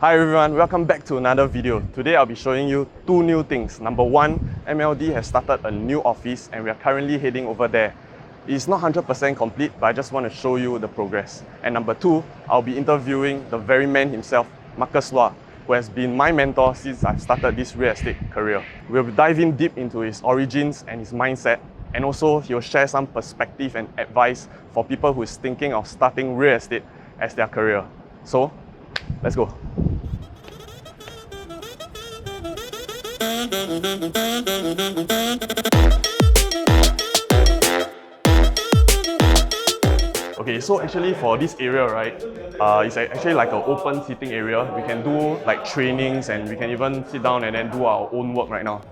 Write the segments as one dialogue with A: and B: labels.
A: Hi everyone, welcome back to another video. Today I'll be showing you two new things. Number one, MLD has started a new office and we are currently heading over there. It's not 100% complete, but I just want to show you the progress. And number two, I'll be interviewing the very man himself, Marcus Luah, who has been my mentor since I've started this real estate career. We'll be diving deep into his origins and his mindset, and also he'll share some perspective and advice for people who is thinking of starting real estate as their career. So, let's go. Okay, so actually for this area, right, it's actually like an open seating area. We can do like trainings and we can even sit down and then do our own work right now.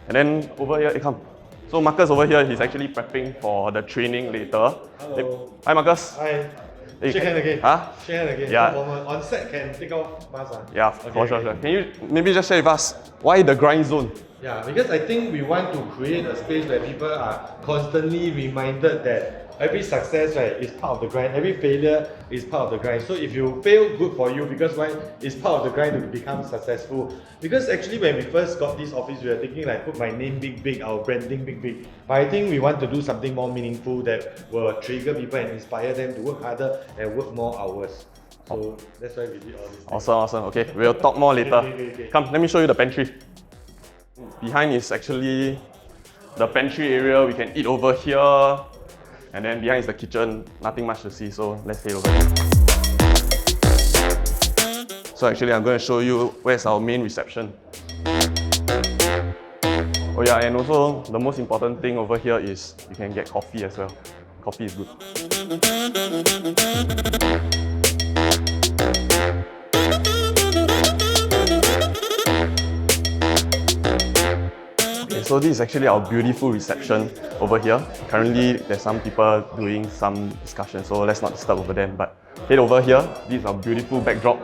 A: And then over here, come. So Marcus over here, he's actually prepping for the training later.
B: Hello.
A: Hi Marcus.
B: Hi.
A: Hey,
B: Shake hand again.
A: Huh?
B: Shake hand again.
A: Yeah.
B: On set can take off mask.
A: Yeah, for sure. Can you maybe just share with us why the grind zone?
B: Yeah, because I think we want to create a space where people are constantly reminded that every success, right, is part of the grind. Every failure is part of the grind. So if you fail, good for you, because why? It's part of the grind to become successful. Because actually when we first got this office, we were thinking like put my name big, our branding big. But I think we want to do something more meaningful that will trigger people and inspire them to work harder and work more hours. So that's why we did all this.
A: Awesome. Okay, we'll talk more later.
B: Okay.
A: Come, let me show you the pantry. Behind is actually the pantry area. We can eat over here. And then behind is the kitchen, nothing much to see, so let's head over there. So actually I'm going to show you where's our main reception. Oh yeah, and also the most important thing over here is you can get coffee as well. Coffee is good. So this is actually our beautiful reception over here. Currently, there's some people doing some discussion, so let's not disturb over them. But head over here, this is our beautiful backdrop.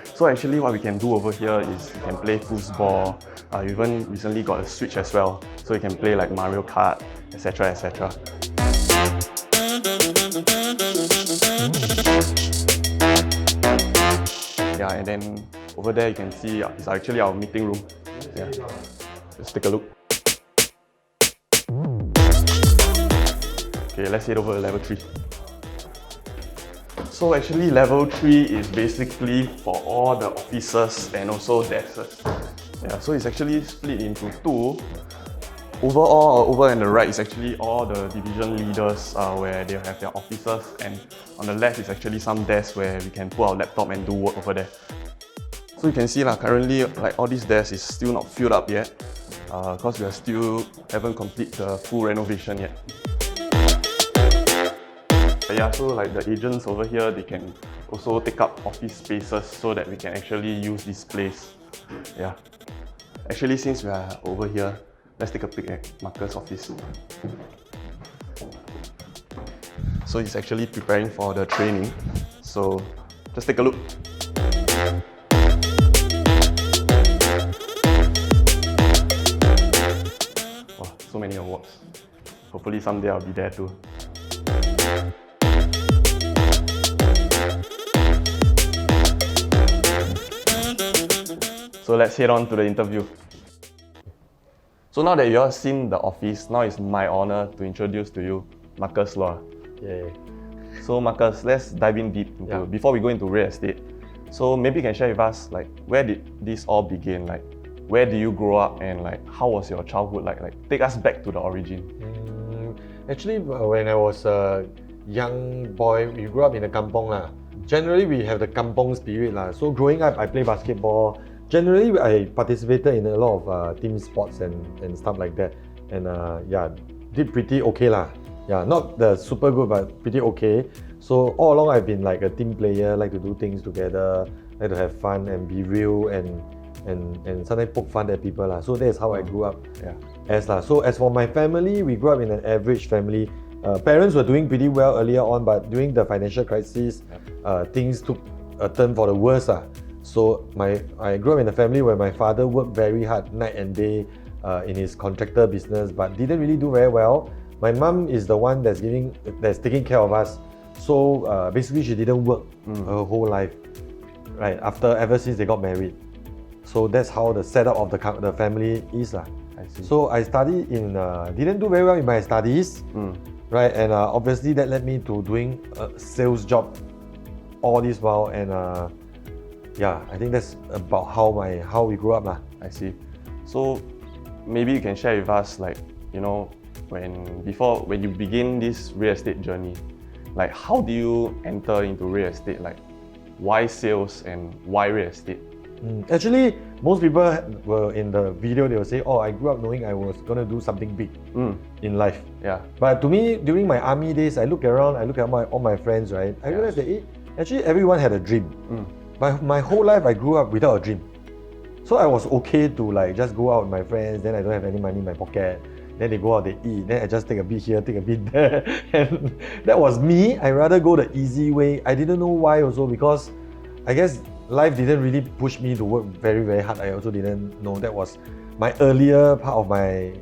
A: So actually what we can do over here is you can play foosball. You even recently got a Switch as well, so you can play like Mario Kart, etc. etc. Yeah, and then over there you can see it's actually our meeting room. Yeah. Let's take a look. Okay, let's head over to level 3. So actually level 3 is basically for all the offices and also desks. Yeah, so it's actually split into two. Overall, over on the right is actually all the division leaders where they have their offices, and on the left is actually some desks where we can put our laptop and do work over there. So you can see currently like all these desks is still not filled up yet. Because we still haven't completed the full renovation yet. But yeah, so like the agents over here, they can also take up office spaces so that we can actually use this place. Yeah. Actually, since we are over here, let's take a peek at Marcus' office. So he's actually preparing for the training. So just take a look. So many awards. Hopefully someday I'll be there too. So let's head on to the interview. So now that you have seen the office, now it's my honor to introduce to you Marcus Luah.
B: Yeah.
A: So Marcus, let's dive in deep into, before we go into real estate. So maybe you can share with us like where did this all begin? Like where did you grow up and like how was your childhood like? Like take us back to the origin.
B: Actually, when I was a young boy, we grew up in the kampong lah. Generally, we have the kampong spirit lah. So growing up, I played basketball. Generally, I participated in a lot of team sports and stuff like that. And yeah, did pretty okay lah. Yeah, not the super good, but pretty okay. So all along, I've been like a team player, like to do things together, like to have fun and be real and sometimes poke fun at people lah. So that's how I grew up.
A: Yeah.
B: So as for my family, we grew up in an average family. Parents were doing pretty well earlier on, but during the financial crisis, things took a turn for the worse. So I grew up in a family where my father worked very hard night and day in his contractor business, but didn't really do very well. My mom is the one that's taking care of us. So basically, she didn't work her whole life. right? Ever since they got married. So that's how the setup of the family is.
A: I see.
B: So I studied didn't do very well in my studies, right? And obviously that led me to doing a sales job all this while. And yeah, I think that's about how we grew up lah.
A: I see. So maybe you can share with us, like, you know, when you begin this real estate journey, like how do you enter into real estate? Like, why sales and why real estate?
B: Actually, most people were in the video, they will say, oh, I grew up knowing I was going to do something big in life.
A: Yeah.
B: But to me, during my army days, I look around, I look at all my friends, right? I realized that actually everyone had a dream. But my whole life, I grew up without a dream. So I was okay to like just go out with my friends, then I don't have any money in my pocket. Then they go out, they eat, then I just take a bit here, take a bit there. And that was me. I rather go the easy way. I didn't know why also, because I guess life didn't really push me to work very, very hard. I also didn't know. That was my earlier part of my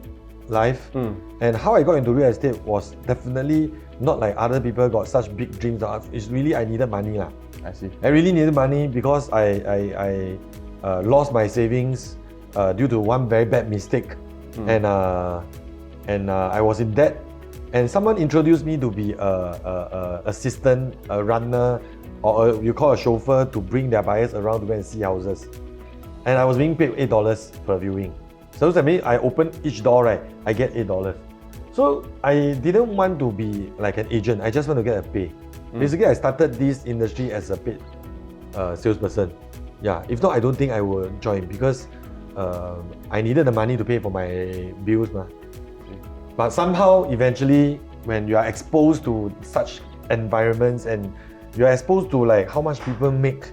B: life. And how I got into real estate was definitely not like other people got such big dreams. It's really I needed money lah.
A: I see.
B: I really needed money because I lost my savings due to one very bad mistake. And I was in debt. And someone introduced me to be a assistant, a runner, or you call a chauffeur to bring their buyers around to go and see houses. And I was being paid $8 per viewing. So that means I open each door, right? I get $8. So I didn't want to be like an agent. I just want to get a pay. Basically, I started this industry as a paid salesperson. Yeah, if not, I don't think I would join because I needed the money to pay for my bills. But somehow, eventually, when you are exposed to such environments and you are exposed to like how much people make,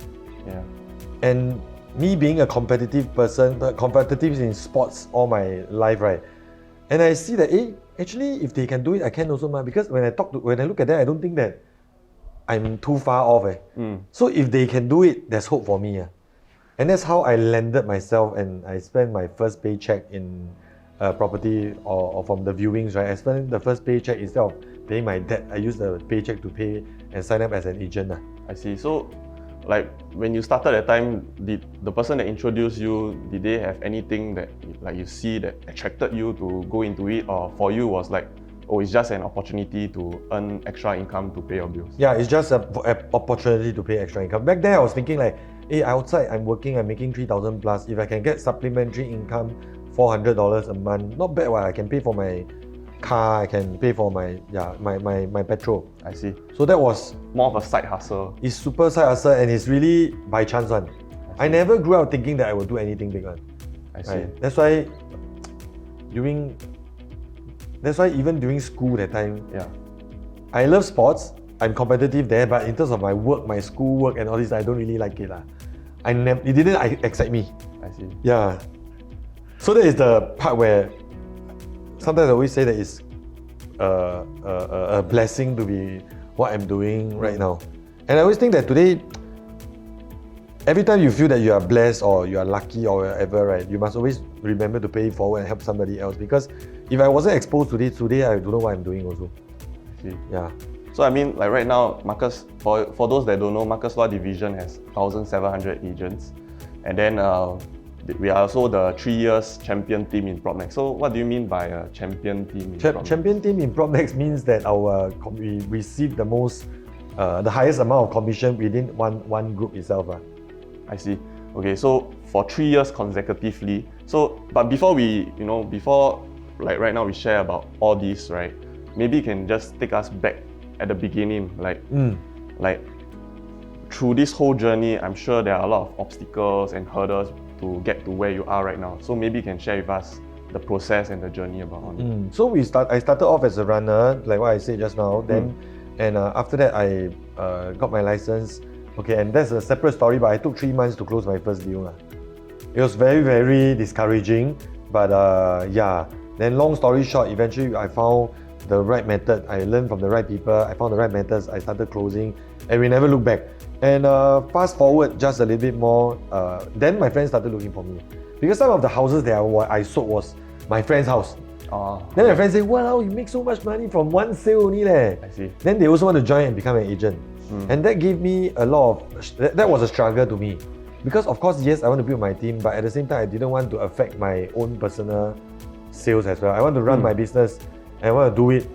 B: and me being a competitive person, competitive in sports all my life, right? And I see that, actually, if they can do it, I can also, because when I look at that, I don't think that I'm too far off. So if they can do it, there's hope for me. And that's how I landed myself, and I spent my first paycheck in property or from the viewings, right? I spent the first paycheck instead of paying my debt. I used the paycheck to pay and sign up as an agent.
A: I see. So, like when you started at time, did the person that introduced you, did they have anything that like you see that attracted you to go into it, or for you was like, oh, it's just an opportunity to earn extra income to pay your bills? Yeah,
B: it's just an opportunity to pay extra income. Back then, I was thinking like, outside I'm working, I'm making 3,000 plus. If I can get supplementary income, $400 a month, not bad. I can pay for my car, I can pay for my petrol.
A: I see.
B: So that was
A: more of a side hustle.
B: It's super side hustle, and it's really by chance one. I never grew up thinking that I would do anything big one.
A: I see.
B: That's why even during school that time, I love sports. I'm competitive there, but in terms of my work, my school work and all this, I don't really like it. It didn't excite me.
A: I see.
B: Yeah. So that is the part where sometimes I always say that it's a blessing to be what I'm doing right now. And I always think that today, every time you feel that you are blessed or you are lucky or whatever, right, you must always remember to pay it forward and help somebody else. Because if I wasn't exposed to this today, I don't know what I'm doing also.
A: I see.
B: Yeah.
A: So I mean, like right now, Marcus, for those that don't know, Marcus Luah Division has 1,700 agents. And then we are also the 3 years champion team in PropNex. So what do you mean by a champion team in PropNex?
B: Champion team in PropNex means that we receive the highest amount of commission within one group itself.
A: I see. Okay, so for 3 years consecutively. But before like right now we share about all these, right? Maybe you can just take us back at the beginning, like through this whole journey, I'm sure there are a lot of obstacles and hurdles to get to where you are right now. So maybe you can share with us the process and the journey about it.
B: So I started off as a runner, like what I said just now. Then, and after that, I got my license. Okay, and that's a separate story. But I took 3 months to close my first deal. It was very, very discouraging. But then long story short, eventually I found the right method. I learned from the right people. I found the right methods. I started closing, and we never looked back. And fast forward just a little bit more, then my friends started looking for me. Because some of the houses that I sold was my friend's house. Then my friends say, wow, you make so much money from one sale only leh.
A: I see.
B: Then they also want to join and become an agent. And that gave me a lot of, that was a struggle to me. Because of course, yes, I want to build my team, but at the same time, I didn't want to affect my own personal sales as well. I want to run my business and I want to do it.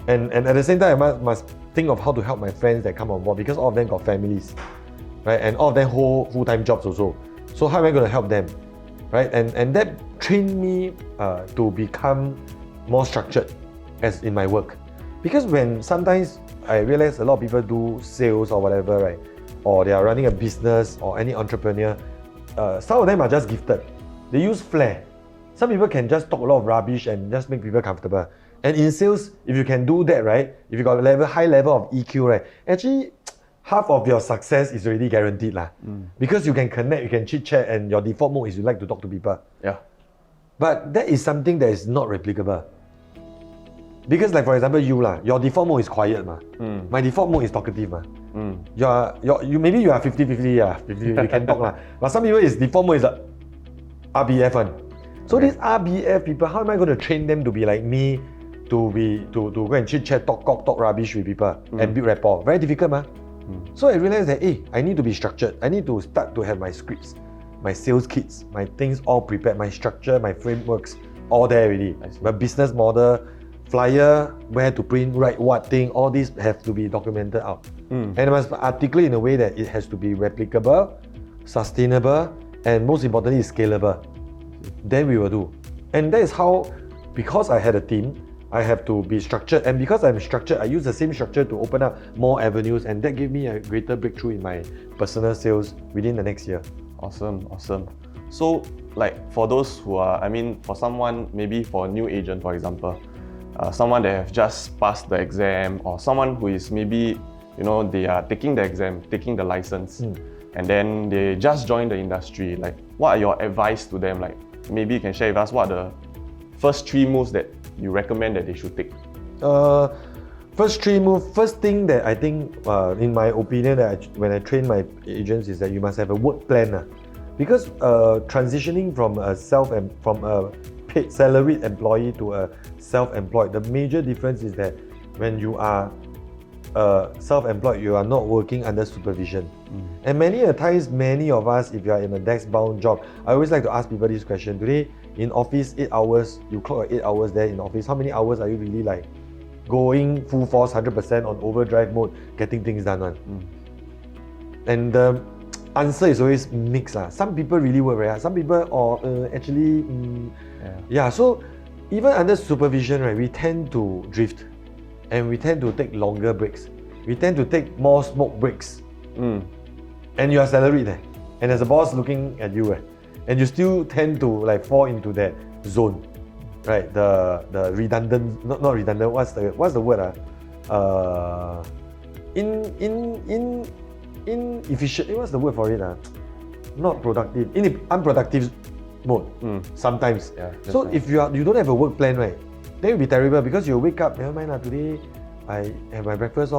B: And at the same time, I must think of how to help my friends that come on board because all of them got families, right? And all of them hold full-time jobs also. So how am I going to help them, right? And that trained me to become more structured as in my work. Because when sometimes I realize a lot of people do sales or whatever, right? Or they are running a business or any entrepreneur, some of them are just gifted. They use flair. Some people can just talk a lot of rubbish and just make people comfortable. And in sales, if you can do that, right? If you got a high level of EQ, right? Actually, half of your success is already guaranteed lah. Because you can connect, you can chit chat, and your default mode is you like to talk to people. Yeah. But that is something that is not replicable. Because like for example, your default mode is quiet ma. My default mode is talkative ma. Maybe you are 50-50 you can talk lah. But some people is default mode is RBF one. So these RBF people, how am I going to train them to be like me, to go and chit chat, talk rubbish with people and build rapport? Very difficult ma. So I realized that I need to be structured. I need to start to have my scripts, my sales kits, my things all prepared, my structure, my frameworks all there already. My business model, flyer, where to print, write what thing, all these have to be documented out. And I must articulate in a way that it has to be replicable, sustainable, and most importantly, scalable. Then we will do. And that is how, because I had a team, I have to be structured. And because I'm structured, I use the same structure to open up more avenues, and that gave me a greater breakthrough in my personal sales within the next year.
A: Awesome. So, like for those who are, for someone, maybe for a new agent, for example, someone that have just passed the exam, or someone who is maybe, they are taking the exam, taking the license, and then they just joined the industry. Like, what are your advice to them? Like, maybe you can share with us what are the first 3 moves that you recommend that they should take?
B: First thing that I think, in my opinion, when I train my agents, is that you must have a work plan. Because transitioning from a paid salaried employee to a self-employed, the major difference is that when you are self-employed, you are not working under supervision. And many a times, many of us, if you are in a desk-bound job, I always like to ask people this question. Today, in office, 8 hours, you clock 8 hours there in office, how many hours are you really like going full force, 100% on overdrive mode, getting things done? And the answer is always mixed. Some people really work very hard, some people so even under supervision, right, we tend to drift and we tend to take longer breaks. We tend to take more smoke breaks. And you are salaried there. And there's a boss looking at you, and you still tend to like fall into that zone, right? The redundant, not redundant. What's the word? Inefficient. What's the word for it? Not productive. Unproductive mode. Sometimes. So if you don't have a work plan, right, then it'll be terrible because you wake up. Never mind today I have my breakfast.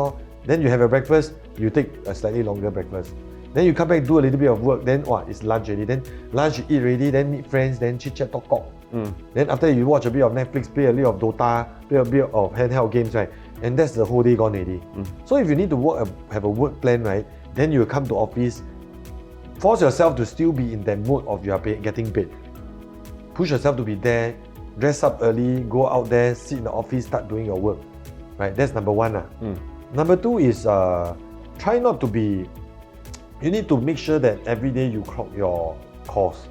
B: Then you have a breakfast. You take a slightly longer breakfast. Then you come back, do a little bit of work, then it's lunch already. Then lunch you eat already, then meet friends, then chit chat, talk. Then after you watch a bit of Netflix, play a little of Dota, play a bit of handheld games, right? And that's the whole day gone already. So if you need to have a work plan, right, then you come to office, force yourself to still be in that mode of you are getting paid. Push yourself to be there, dress up early, go out there, sit in the office, start doing your work. Right? That's number 1. Number 2 is try not to be. You need to make sure that every day you clock your calls.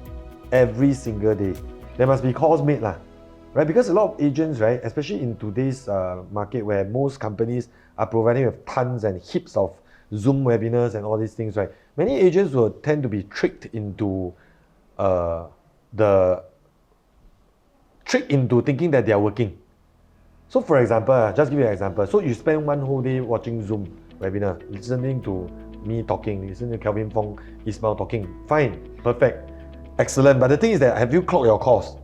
B: Every single day. There must be calls made, right? Because a lot of agents, right, especially in today's market where most companies are providing with tons and heaps of Zoom webinars and all these things, right? Many agents will tend to be tricked into thinking that they are working. So for example, just give you an example. So you spend one whole day watching Zoom webinar, listening to me talking, listening to Kelvin Fong, Ismail talking. Fine, perfect, excellent. But the thing is that, have you clocked your calls?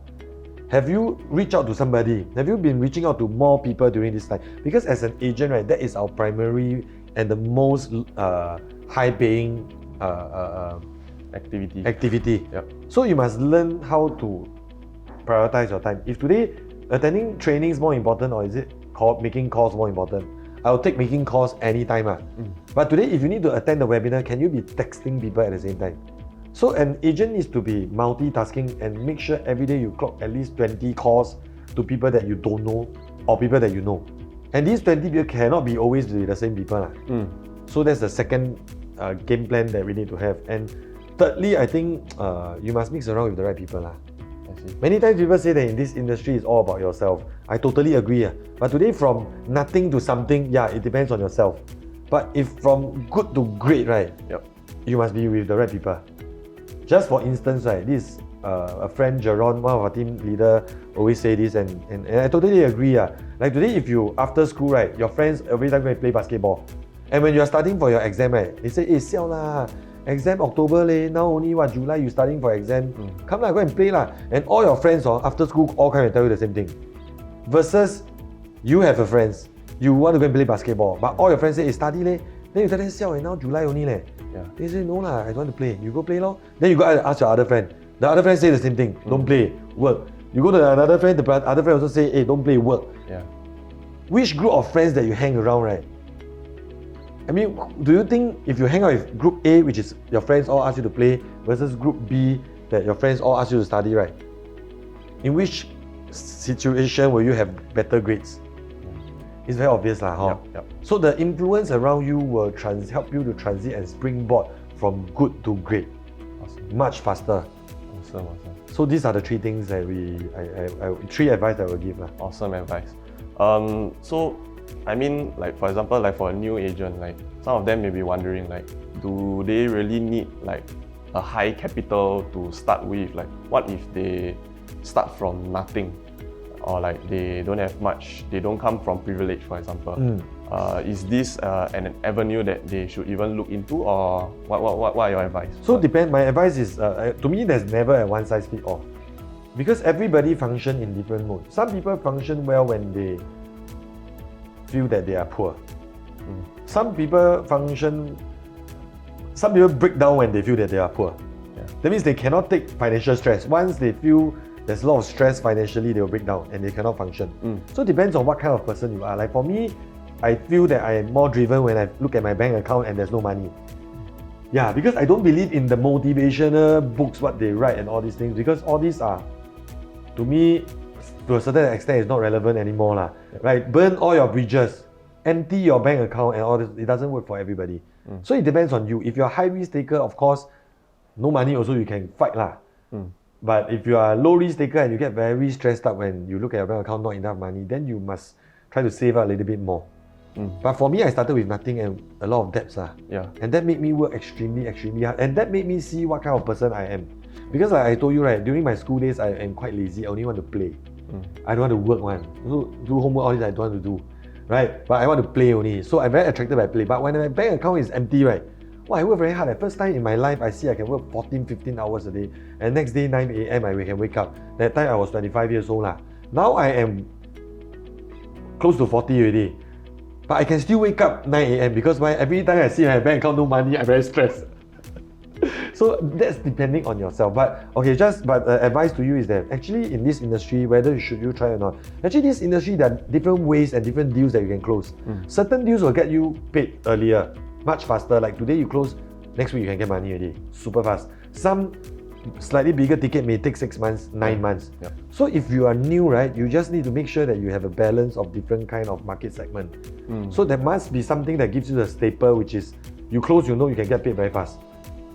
B: Have you reached out to somebody? Have you been reaching out to more people during this time? Because as an agent, right, that is our primary and the most high-paying activity. So you must learn how to prioritize your time. If today attending training is more important, or is it making calls more important? I'll take making calls anytime. But today, if you need to attend the webinar, can you be texting people at the same time? So an agent needs to be multitasking and make sure every day you clock at least 20 calls to people that you don't know or people that you know. And these 20 people cannot be always the same people. So that's the second game plan that we need to have. And thirdly, I think you must mix around with the right people. Many times people say that in this industry it's all about yourself. I totally agree. But today from nothing to something, it depends on yourself. But if from good to great, right, you must be with the right people. Just for instance, right, this a friend, Jaron, one of our team leader, always say this, and I totally agree. Like today, if you after school, right, your friends every time go and play basketball, and when you are studying for your exam, right, they say, siao lah, exam October leh, now only July you studying for exam, come lah, go and play lah. And all your friends after school all come and tell you the same thing. Versus, you have a friends, you want to go and play basketball, but all your friends say, study leh, then you tell them, siao, now July only leh. They say, no lah, I don't want to play. You go play lor. Then you go ask your other friend. The other friend say the same thing. Don't play, work. You go to another friend, the other friend also say, hey, don't play, work. Which group of friends that you hang around, right? I mean, do you think if you hang out with group A, which is your friends all ask you to play, versus group B, that your friends all ask you to study, right? In which situation will you have better grades? It's very obvious lah, So the influence around you will help you to transit and springboard from good to great, much faster.
A: Awesome.
B: So these are the three things that three advice that I will give lah.
A: Awesome advice. So I mean, like for example, like for a new agent, like some of them may be wondering, like, do they really need like a high capital to start with? Like, what if they start from nothing? Or like they don't have much, they don't come from privilege, for example. Is this an avenue that they should even look into, or what are your advice?
B: So my advice is, to me there's never a one size fits all. Because everybody function in different modes. Some people function well when they feel that they are poor. Some people break down when they feel that they are poor. That means they cannot take financial stress. Once they feel there's a lot of stress financially, they will break down and they cannot function. So it depends on what kind of person you are. Like for me, I feel that I am more driven when I look at my bank account and there's no money. Because I don't believe in the motivational books, what they write and all these things, because all these are, to me, to a certain extent, it's not relevant anymore lah. Right? Burn all your bridges, empty your bank account and all this. It doesn't work for everybody. So it depends on you. If you're a high risk taker, of course, no money also you can fight lah. But if you are a low risk taker and you get very stressed out when you look at your bank account, not enough money, then you must try to save up a little bit more. But for me, I started with nothing and a lot of debts. And that made me work extremely hard. And that made me see what kind of person I am. Because like I told you, right, during my school days, I am quite lazy. I only want to play. I don't want to work one. Do homework, all this I don't want to do. Right? But I want to play only. So I'm very attracted by play. But when my bank account is empty, right, I work very hard. The first time in my life, I see I can work 14, 15 hours a day. And next day, 9 a.m. I can wake up. That time I was 25 years old. Now I am close to 40 already. But I can still wake up 9 a.m. because every time I see my bank account no money, I'm very stressed. So that's depending on yourself. But advice to you is that actually in this industry, whether you try or not, actually this industry, there are different ways and different deals that you can close. Certain deals will get you paid earlier, much faster. Like today you close, next week you can get money already, super fast. Some slightly bigger ticket may take 6 months, 9 months. So if you are new, right, you just need to make sure that you have a balance of different kind of market segment. So there must be something that gives you the staple, which is you close, you know you can get paid very fast.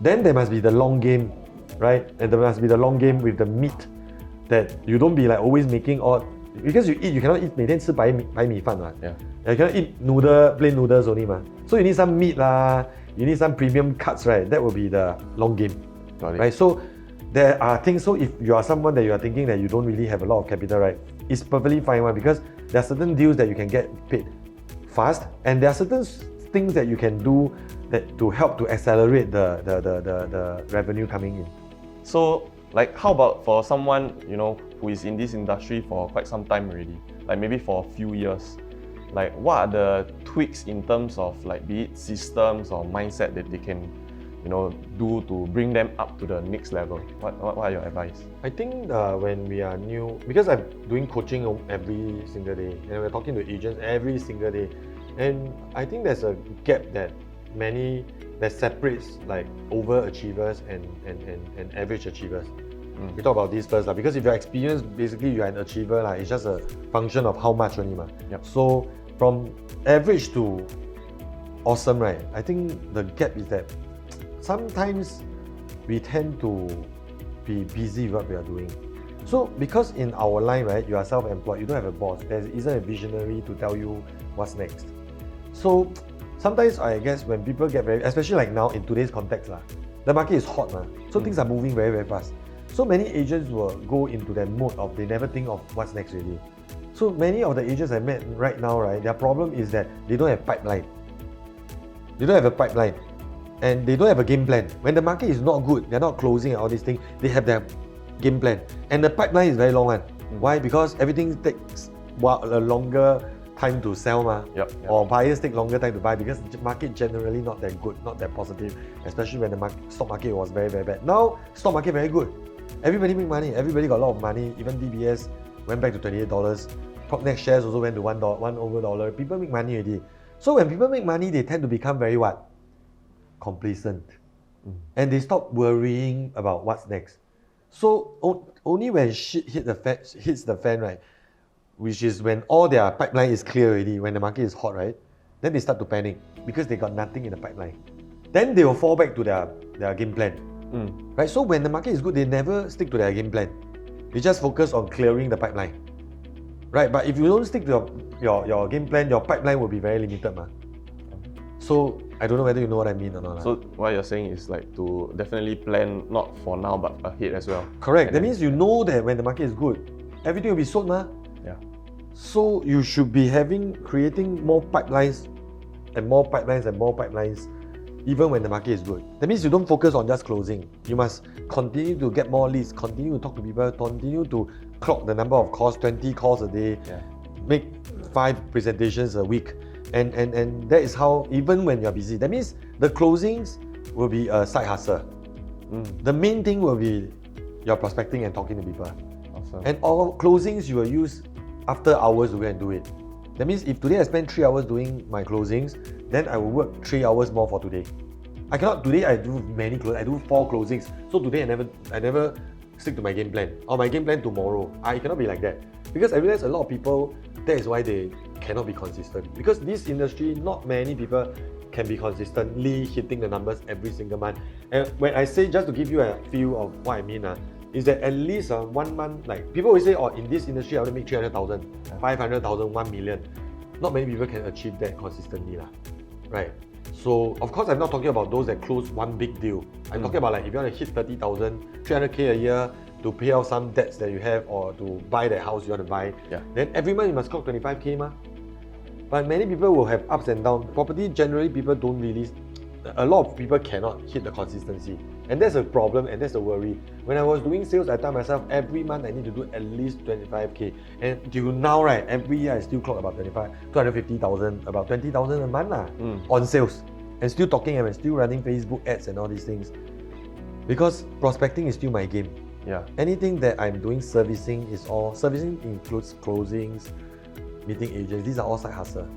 B: Then there must be the long game, right? And there must be the long game with the meat, that you don't be like always making all, because you cannot eat 每天吃白米饭 You cannot eat plain noodles only ma. So you need some meat lah, you need some premium cuts, right? That will be the long game. Right? So there are things, so if you are someone that you are thinking that you don't really have a lot of capital, right, it's perfectly fine because there are certain deals that you can get paid fast, and there are certain things that you can do that to help to accelerate the revenue coming in.
A: So like how about for someone, who is in this industry for quite some time already, like maybe for a few years, like what are the tweaks in terms of like be it systems or mindset that they can do to bring them up to the next level? What are your advice?
B: I think when we are new, because I'm doing coaching every single day and we're talking to agents every single day, And I think there's a gap that separates like overachievers and average achievers. We talk about this first, because if you're experienced, basically you're an achiever. It's just a function of how much only.
A: Yep.
B: So from average to awesome, right? I think the gap is that sometimes we tend to be busy with what we are doing. So because in our line, right, you are self-employed, you don't have a boss, there isn't a visionary to tell you what's next. So sometimes I guess when people get very, especially like now in today's context, the market is hot, so things are moving very, very fast. So many agents will go into that mode of they never think of what's next really. So many of the agents I met right now, right, their problem is that they don't have pipeline. They don't have a pipeline and they don't have a game plan. When the market is not good, they're not closing and all these things, they have their game plan. And the pipeline is very long one. Why? Because everything takes a longer time to sell,
A: Yep.
B: or buyers take longer time to buy because the market generally not that good, not that positive, especially when the stock market was very, very bad. Now, stock market very good. Everybody make money, everybody got a lot of money, even DBS went back to $28. Propnex shares also went to $1 People make money already. So when people make money, they tend to become very what? Complacent. And they stop worrying about what's next. So only when shit hits the fan, right, which is when all their pipeline is clear already, when the market is hot, right, then they start to panic because they got nothing in the pipeline. Then they will fall back to their game plan. Right? So when the market is good, they never stick to their game plan. They just focus on clearing the pipeline. Right? But if you don't stick to your game plan, your pipeline will be very limited. So I don't know whether you know what I mean or not.
A: So what you're saying is like to definitely plan not for now but ahead as well.
B: Correct. That means you know that when the market is good, everything will be sold.
A: Yeah.
B: So you should be creating more pipelines and more pipelines and more pipelines even when the market is good. That means you don't focus on just closing. You must continue to get more leads, continue to talk to people, continue to clock the number of calls, 20 calls a day, make 5 presentations a week. And that is how, even when you're busy, that means the closings will be a side hustle. The main thing will be your prospecting and talking to people.
A: Awesome.
B: And all closings you will use after hours to go and do it. That means if today I spend 3 hours doing my closings, then I will work 3 hours more for today. Today I do many closings, I do 4 closings. So today I never stick to my game plan. Or my game plan tomorrow. I cannot be like that. Because I realize a lot of people, that is why they cannot be consistent. Because this industry, not many people can be consistently hitting the numbers every single month. And when I say, just to give you a feel of what I mean, is that at least 1 month, like people always say, in this industry I want to make 300,000, 500,000, 1 million. Not many people can achieve that consistently, right? So of course I'm not talking about those that close one big deal. I'm talking about like if you want to hit 30,000, 300k a year to pay off some debts that you have or to buy that house you want to buy. Then every month you must clock 25k. But many people will have ups and downs. Property generally people don't really, a lot of people cannot hit the consistency. And that's a problem and that's a worry. When I was doing sales, I tell myself every month I need to do at least 25k. And till now, right, every year I still clock about 250,000, about 20,000 a month on sales. And still talking and still running Facebook ads and all these things. Because prospecting is still my game. Anything that I'm doing servicing includes closings, meeting agents, these are all side hustle.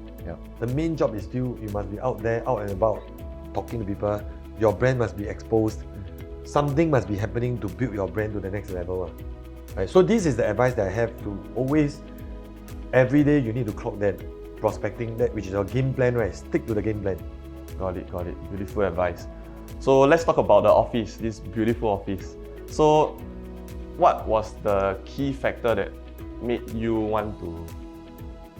B: The main job is still, you must be out there, out and about, talking to people. Your brand must be exposed. Something must be happening to build your brand to the next level. Right? So this is the advice that I have to always, every day you need to clock that, prospecting that, which is your game plan, right? Stick to the game plan.
A: Got it. Beautiful advice. So let's talk about the office, this beautiful office. So what was the key factor that made you want to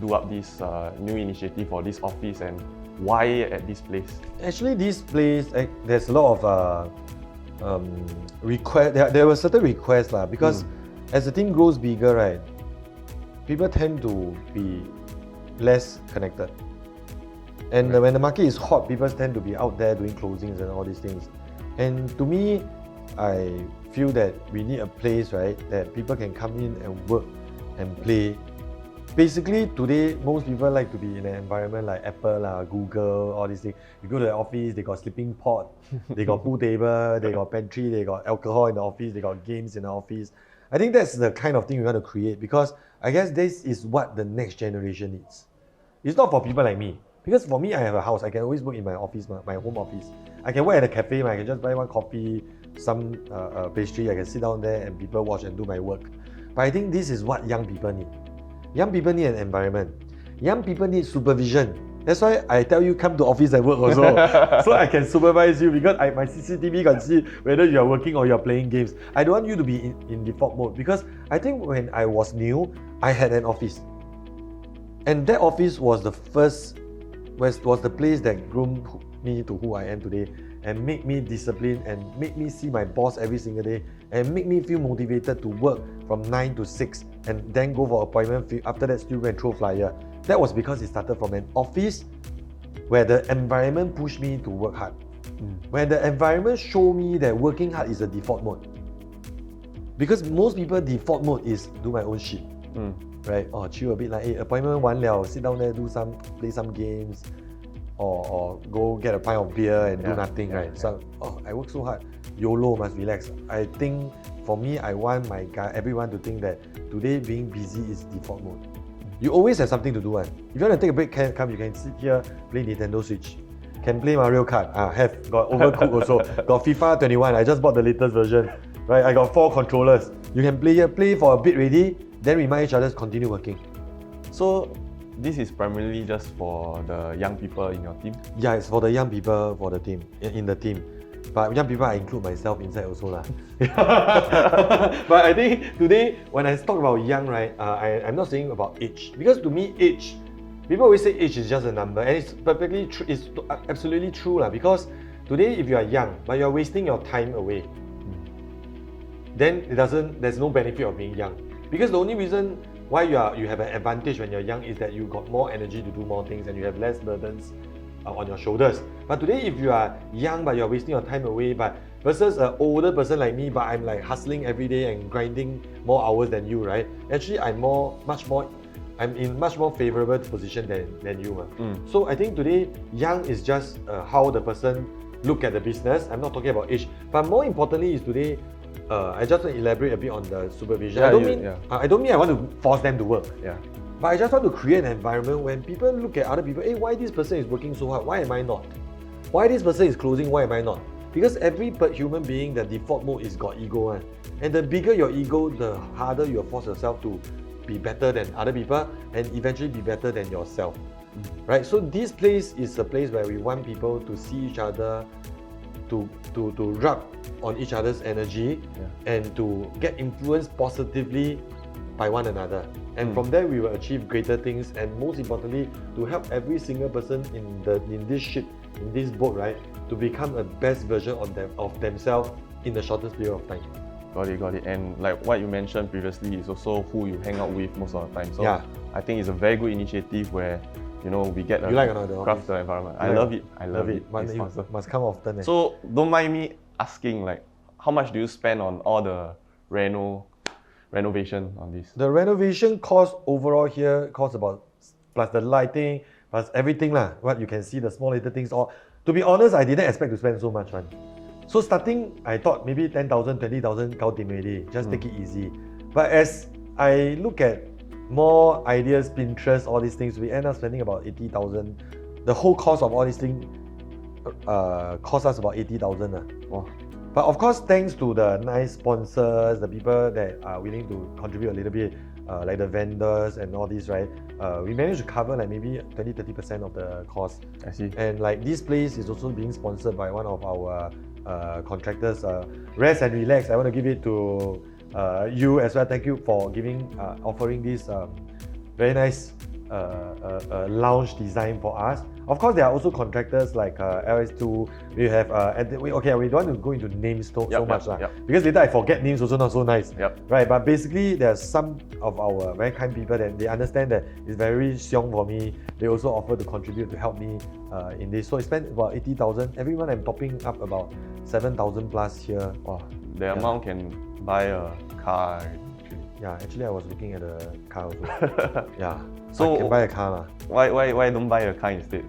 A: do up this new initiative for this office, and why at this place?
B: Actually, this place, there's a lot of requests. There were certain requests because as the team grows bigger, right, people tend to be less connected. And when the market is hot, people tend to be out there doing closings and all these things. And to me, I feel that we need a place, right, that people can come in and work and play. Basically, today, most people like to be in an environment like Apple, Google, all these things. You go to the office, they got sleeping pod, they got pool table, they got pantry, they got alcohol in the office, they got games in the office. I think that's the kind of thing we want to create because I guess this is what the next generation needs. It's not for people like me. Because for me, I have a house. I can always work in my office, my home office. I can work at a cafe. I can just buy one coffee, some pastry. I can sit down there and people watch and do my work. But I think this is what young people need. Young people need an environment. Young people need supervision. That's why I tell you, come to office and work also. So I can supervise you because my CCTV can see whether you are working or you are playing games. I don't want you to be in default mode because I think when I was new, I had an office. And that office was the first, was the place that groomed me to who I am today and make me disciplined and make me see my boss every single day and make me feel motivated to work from 9 to 6 and then go for appointment, after that still go and throw flyer. That was because it started from an office where the environment pushed me to work hard. Where the environment showed me that working hard is a default mode. Because most people default mode is do my own shit. Right? Or chill a bit like, hey, appointment 完了, sit down there, play some games, or go get a pint of beer and do nothing, right? So, I work so hard, YOLO, must relax. I think for me, I want everyone to think that today being busy is default mode. You always have something to do. If you want to take a break, you can sit here, play Nintendo Switch. Can play Mario Kart, got Overcooked also. Got FIFA 21, I just bought the latest version. Right, I got 4 controllers. You can play for a bit ready, then remind each other to continue working.
A: So this is primarily just for the young people in your team?
B: Yeah, it's for the young people for the team, in the team. But young people, I include myself inside also lah. But I think today, when I talk about young, right, I'm not saying about age. Because to me, age, people always say age is just a number, and it's perfectly true, it's absolutely true lah. Because today, if you are young, but you're wasting your time away, then there's no benefit of being young. Because the only reason why you have an advantage when you're young is that you got more energy to do more things and you have less burdens on your shoulders. But today, if you are young but you're wasting your time away, but versus an older person like me, but I'm like hustling every day and grinding more hours than you, right? Actually, I'm in much more favorable position than you. So I think today, young is just how the person look at the business. I'm not talking about age, but more importantly is today, I just want to elaborate a bit on the supervision. I don't mean I want to force them to work. But I just want to create an environment when people look at other people, hey, why this person is working so hard? Why am I not? Why this person is closing? Why am I not? Because every human being, the default mode is got ego. And the bigger your ego, the harder you force yourself to be better than other people and eventually be better than yourself. Right? So this place is a place where we want people to see each other, to rub on each other's energy and to get influenced positively by one another. And from there, we will achieve greater things, and most importantly, to help every single person in this ship, in this boat, right, to become a best version of themselves in the shortest period of time.
A: Got it. And like what you mentioned previously is also who you hang out with most of the time. So I think it's a very good initiative where we get a craft the environment. I love it.
B: But must come often.
A: So don't mind me asking, like, how much do you spend on all the renovation on this?
B: The renovation cost overall here costs about, plus the lighting, plus everything lah. What you can see, the small little things. All. To be honest, I didn't expect to spend so much. So starting, I thought maybe 10,000, 20,000 gao dim already. Just take it easy. But as I look at more ideas, Pinterest, all these things, we end up spending about 80,000. The whole cost of all these things cost us about 80,000.
A: Wow.
B: But of course, thanks to the nice sponsors, the people that are willing to contribute a little bit, like the vendors and all this, right? We managed to cover like maybe 20-30% of the cost.
A: I see.
B: And like this place is also being sponsored by one of our contractors, Rest and Relax. I want to give it to you as well. Thank you for offering this very nice lounge design for us. Of course, there are also contractors like LS2. We have we don't want to go into names so much because later I forget names, also not so nice. Right, but basically there are some of our very kind people that they understand that it's very xiong for me. They also offer to contribute to help me in this. So I spent about 80,000. Every month I'm topping up about 7,000 plus here.
A: Wow, the amount can buy a car.
B: Actually I was looking at a car also. So I can buy a car.
A: Why don't buy a car instead?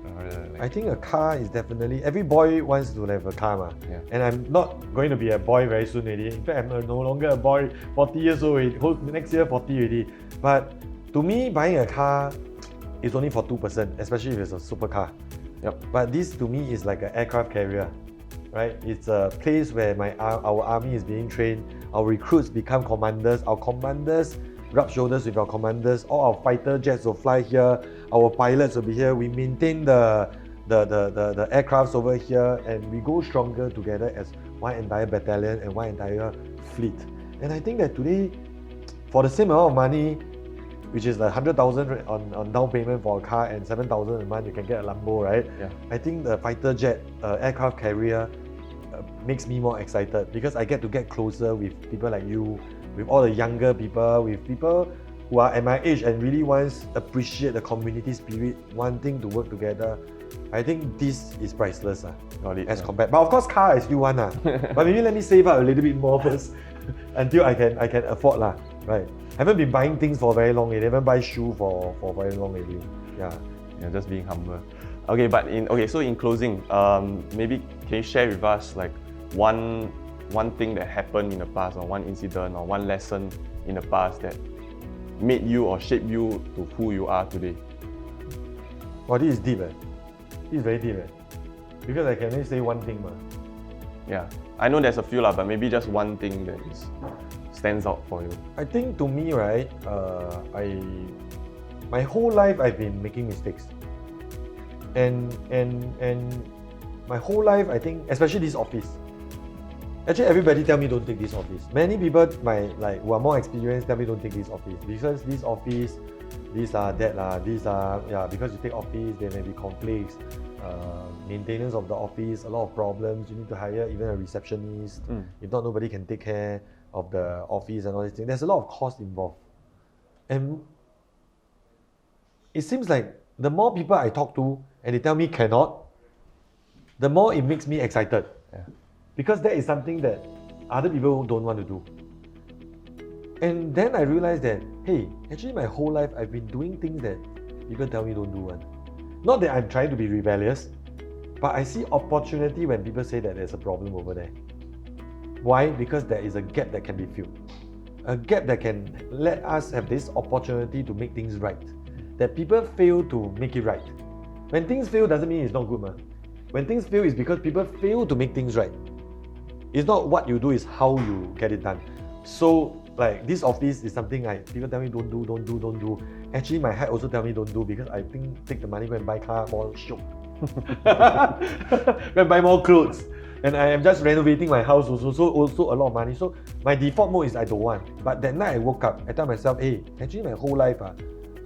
B: I think a car is definitely, every boy wants to have a car. And I'm not going to be a boy very soon already. In fact, I'm no longer a boy, 40 years old, next year 40 already. But to me, buying a car, it's only for 2%, especially if it's a supercar.
A: Yep.
B: But this to me is like an aircraft carrier, right? It's a place where our army is being trained, our recruits become commanders, our commanders rub shoulders with our commanders, all our fighter jets will fly here, our pilots will be here, we maintain the aircrafts over here, and we go stronger together as one entire battalion and one entire fleet. And I think that today, for the same amount of money, which is like 100,000 on down payment for a car and 7,000 a month, you can get a Lambo, right?
A: Yeah.
B: I think the fighter jet, aircraft carrier makes me more excited because I get to get closer with people like you, with all the younger people, with people who are at my age and really appreciate the community spirit, wanting to work together. I think this is priceless as compared. But of course, car I still want but maybe let me save up a little bit more first until I can afford right? I haven't been buying things for very long. I haven't buy shoe for very long already. Yeah,
A: just being humble. Okay, but so in closing, maybe can you share with us like one thing that happened in the past, or one incident, or one lesson in the past that made you or shaped you to who you are today?
B: Wow, this is deep. This is very deep. Because I can only say one thing.
A: Yeah, I know there's a few but maybe just one thing that stands out for you.
B: I think to me, right, my whole life I've been making mistakes. And my whole life, I think, especially this office. Actually, everybody tell me don't take this office. Many people who are more experienced tell me don't take this office because this office, these are that because you take office, there may be conflicts, maintenance of the office, a lot of problems. You need to hire even a receptionist. If not, nobody can take care of the office and all these things. There's a lot of cost involved, and it seems like the more people I talk to and they tell me cannot, the more it makes me excited.
A: Yeah.
B: Because that is something that other people don't want to do. And then I realized that, hey, actually my whole life I've been doing things that people tell me don't do. Not that I'm trying to be rebellious, but I see opportunity when people say that there's a problem over there. Why? Because there is a gap that can be filled. A gap that can let us have this opportunity to make things right. That people fail to make it right. When things fail doesn't mean it's not good. When things fail is because people fail to make things right. It's not what you do, it's how you get it done. So like this office is something people tell me don't do. Actually my heart also tell me don't do because I think take the money, go and buy car, more shiok. Go and buy more clothes. And I am just renovating my house also, so also a lot of money. So my default mode is I don't want. But that night I woke up, I tell myself, hey, actually my whole life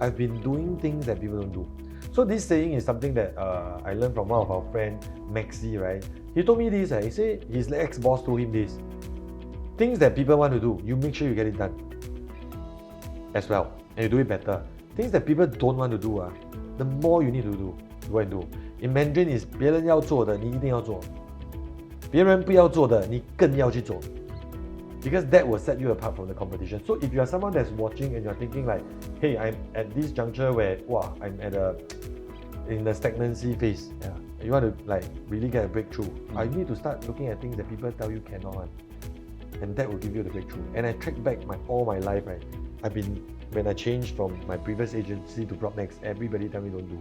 B: I've been doing things that people don't do. So this saying is something that I learned from one of our friends, Maxi, right? He told me this, he said his ex-boss told him this. Things that people want to do, you make sure you get it done as well. And you do it better. Things that people don't want to do, the more you need to do, go and do. In Mandarin is 别人要做的，你一定要做。别人不要做的，你更要去做。Because that will set you apart from the competition. So if you are someone that's watching and you're thinking like, hey, I'm at this juncture where, I'm in the stagnancy phase. Yeah. You want to like really get a breakthrough. You need to start looking at things that people tell you cannot. And that will give you the breakthrough. And I track back all my life, right? When I changed from my previous agency to PropNext, everybody tell me don't do.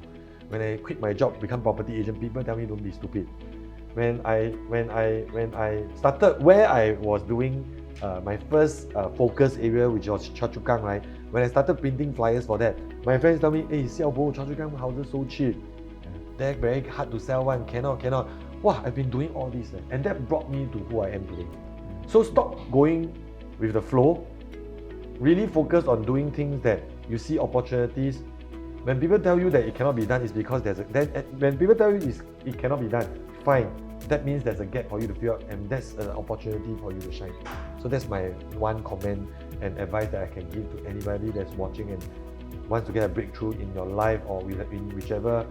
B: When I quit my job, become property agent, people tell me don't be stupid. When I started where I was doing my first focus area, which was Choa Chu Kang, right? When I started printing flyers for that, my friends tell me, hey, Xiao Bo, Choa Chu Kang houses so cheap. They're very hard to sell one, cannot. Wow, I've been doing all this and that brought me to who I am today. So stop going with the flow. Really focus on doing things that you see opportunities. When people tell you that it cannot be done, it's because when people tell you it cannot be done, fine. That means there's a gap for you to fill up and that's an opportunity for you to shine. So that's my one comment and advice that I can give to anybody that's watching and wants to get a breakthrough in your life or in whichever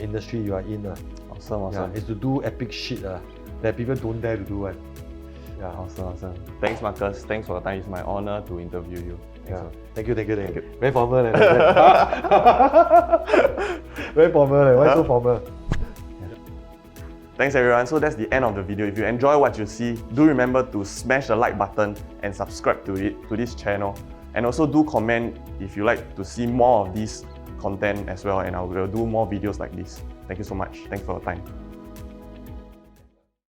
B: industry you are in.
A: Awesome.
B: Yeah, is to do epic shit that people don't dare to do.
A: Yeah, awesome. Thanks, Marcus. Thanks for the time. It's my honor to interview you.
B: Thank you. Very formal. Very formal. Why so formal?
A: Thanks everyone. So that's the end of the video. If you enjoy what you see, do remember to smash the like button and subscribe to this channel. And also do comment if you like to see more of these content as well, and I will do more videos like this. Thank you so much. Thanks for your time.